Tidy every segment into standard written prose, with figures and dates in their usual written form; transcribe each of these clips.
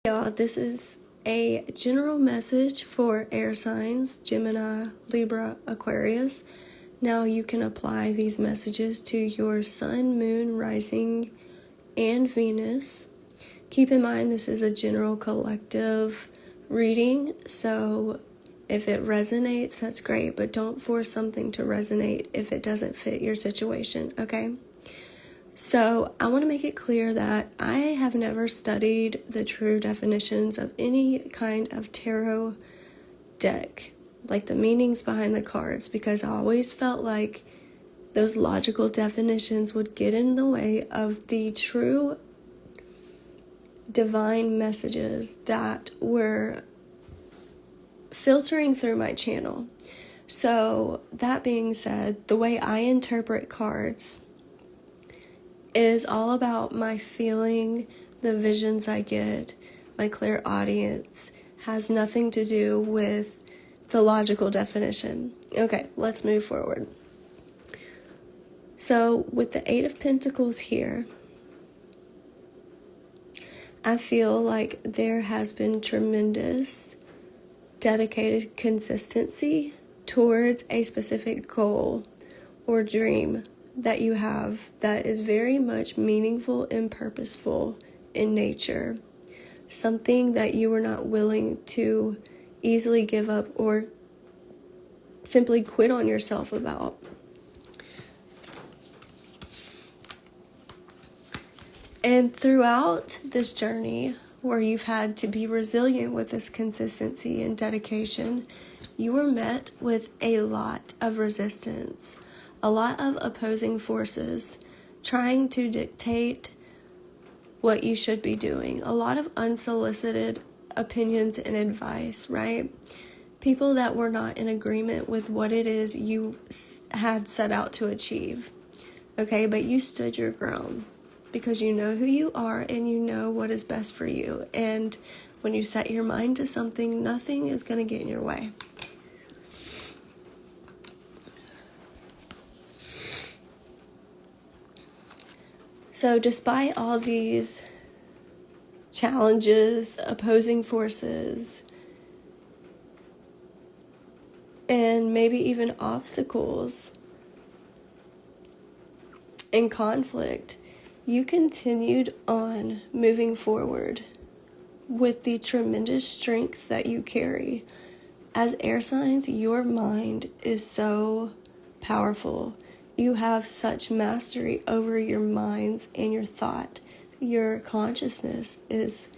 Y'all, this is a general message for air signs, Gemini, Libra, Aquarius. Now you can apply these messages to your sun, moon, rising, and Venus. Keep in mind this is a general collective reading, so if it resonates, that's great, but don't force something to resonate if it doesn't fit your situation, okay? So I want to make it clear that I have never studied the true definitions of any kind of tarot deck, like the meanings behind the cards, because I always felt like those logical definitions would get in the way of the true divine messages that were filtering through my channel. So that being said, the way I interpret cards is all about my feeling, the visions I get, my clairaudience, has nothing to do with the logical definition. Okay, let's move forward. So with the Eight of Pentacles here, I feel like there has been tremendous dedicated consistency towards a specific goal or dream that you have that is very much meaningful and purposeful in nature. Something that you are not willing to easily give up or simply quit on yourself about. And throughout this journey, where you've had to be resilient with this consistency and dedication, you were met with a lot of resistance, a lot of opposing forces trying to dictate what you should be doing, a lot of unsolicited opinions and advice, right? People that were not in agreement with what it is you had set out to achieve, okay? But you stood your ground because you know who you are and you know what is best for you. And when you set your mind to something, nothing is going to get in your way. So despite all these challenges, opposing forces, and maybe even obstacles and conflict, you continued on moving forward with the tremendous strength that you carry. As air signs, your mind is so powerful. You have such mastery over your minds and your thought. Your consciousness is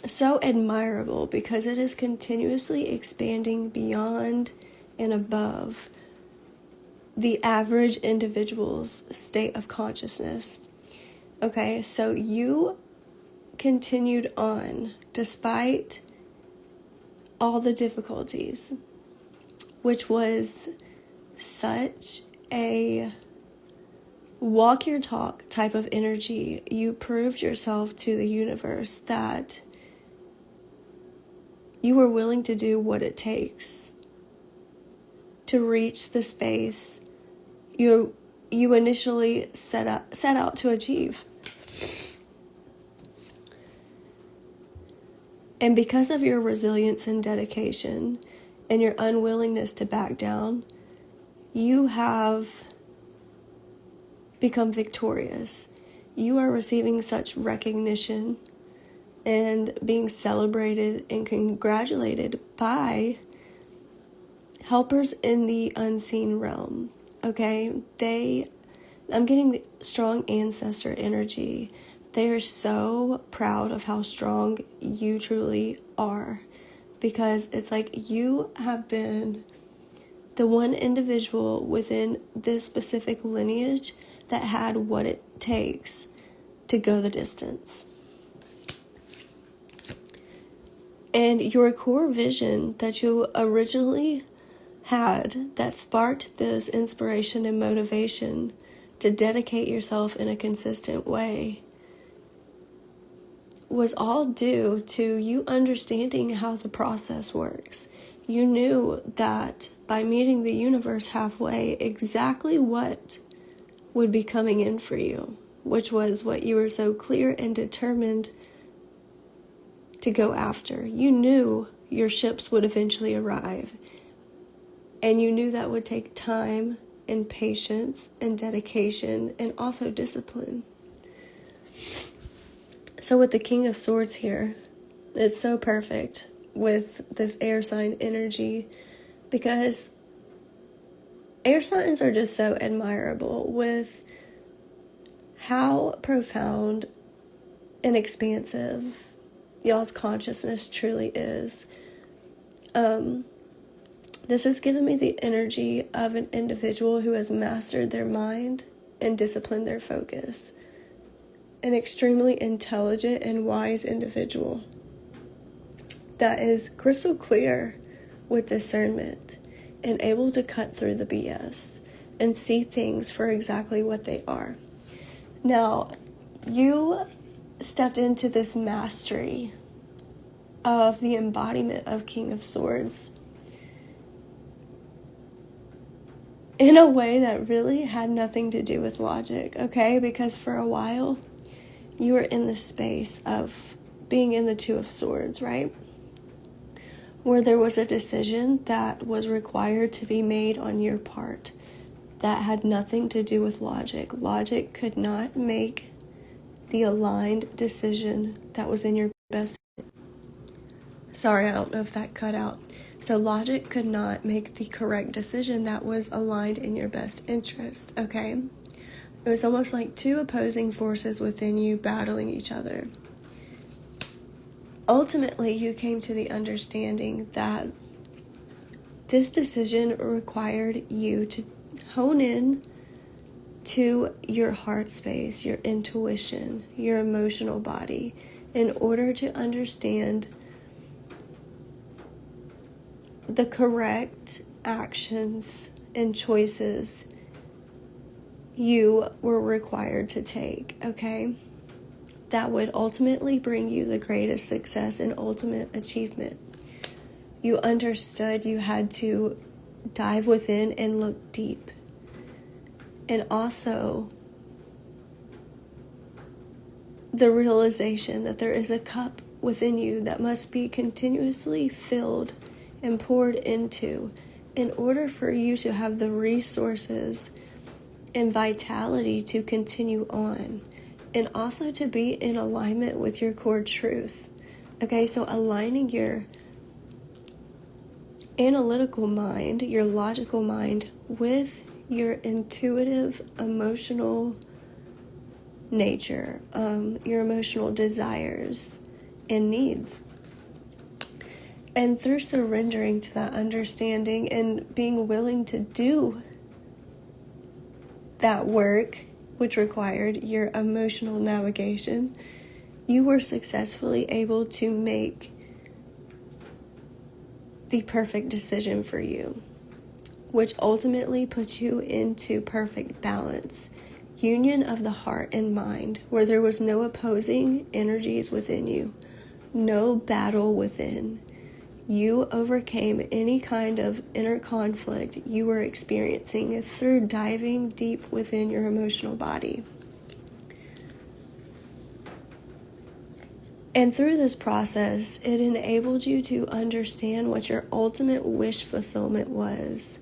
so admirable because it is continuously expanding beyond and above the average individual's state of consciousness. Okay, so you continued on despite all the difficulties, which was such a walk your talk type of energy. You proved yourself to the universe that you were willing to do what it takes to reach the space you initially set out to achieve. And because of your resilience and dedication and your unwillingness to back down, you have become victorious. You are receiving such recognition and being celebrated and congratulated by helpers in the unseen realm, okay? I'm getting the strong ancestor energy. They are so proud of how strong you truly are, because it's like you have been the one individual within this specific lineage that had what it takes to go the distance. And your core vision that you originally had that sparked this inspiration and motivation to dedicate yourself in a consistent way was all due to you understanding how the process works. You knew that by meeting the universe halfway, exactly what would be coming in for you. which was what you were so clear and determined to go after. You knew your ships would eventually arrive, and you knew that would take time and patience and dedication and also discipline. So with the King of Swords here, it's so perfect with this air sign energy, because air signs are just so admirable with how profound and expansive y'all's consciousness truly is. This has given me the energy of an individual who has mastered their mind and disciplined their focus. An extremely intelligent and wise individual that is crystal clear with discernment and able to cut through the BS and see things for exactly what they are. Now, you stepped into this mastery of the embodiment of King of Swords in a way that really had nothing to do with logic, okay? Because for a while, you were in the space of being in the Two of Swords, right? Where there was a decision that was required to be made on your part that had nothing to do with logic. Logic could not make the aligned decision that was in your best. Sorry, I don't know if that cut out. So logic could not make the correct decision that was aligned in your best interest, okay? It was almost like two opposing forces within you battling each other. Ultimately, you came to the understanding that this decision required you to hone in to your heart space, your intuition, your emotional body, in order to understand the correct actions and choices you were required to take, okay? That would ultimately bring you the greatest success and ultimate achievement. You understood you had to dive within and look deep. And also the realization that there is a cup within you that must be continuously filled and poured into in order for you to have the resources and vitality to continue on, and also to be in alignment with your core truth. Okay, so aligning your analytical mind, your logical mind, with your intuitive, emotional nature, your emotional desires and needs. And through surrendering to that understanding and being willing to do that work, which required your emotional navigation, you were successfully able to make the perfect decision for you, which ultimately puts you into perfect balance, union of the heart and mind, where there was no opposing energies within you, no battle within. You overcame any kind of inner conflict you were experiencing through diving deep within your emotional body. And through this process, it enabled you to understand what your ultimate wish fulfillment was.